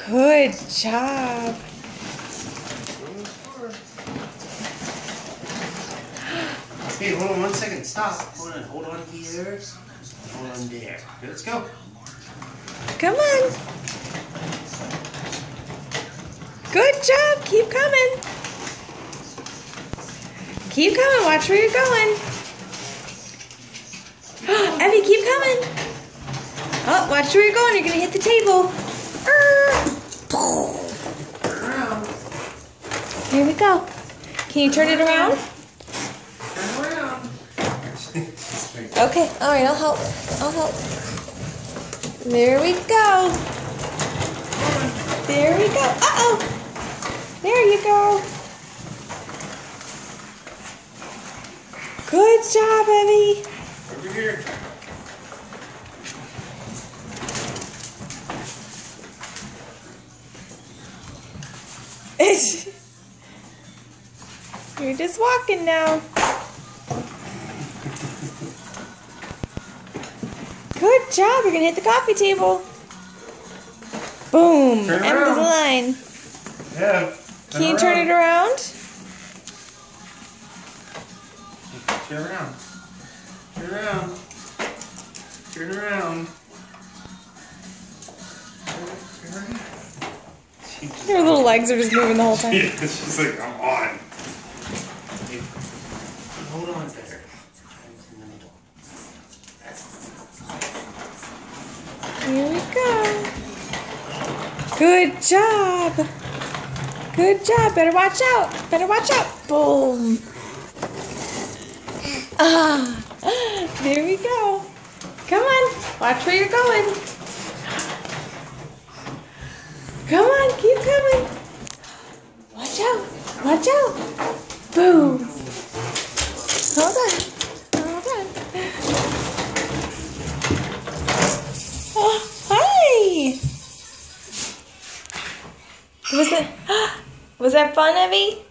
Good job. Hey, hold on 1 second. Stop. Hold on here. Hold on there. Okay, let's go. Come on. Good job. Keep coming. Keep coming. Watch where you're going. Evie, keep coming. Oh, watch where you're going. You're going to hit the table. Here we go. Can you turn it around? Turn around. Okay. All right. I'll help. I'll help. There we go. There we go. Uh-oh. There you go. Good job, Evie. Over here. You're just walking now. Good job. You're going to hit the coffee table. Boom. Turn End of the around. line. Yeah. Can you turn it around? Turn around. Turn around. Turn around. Turn around. Your little legs are just moving the whole time. Yeah, she's like, I'm on. Hey, hold on better. In the middle. Here we go. Good job. Good job. Better watch out. Better watch out. Boom. Ah. There we go. Come on. Watch where you're going. Come on. Keep coming. Watch out. Watch out. Boom. Hold on. Hold on. Oh, hi. Was that fun, Evie?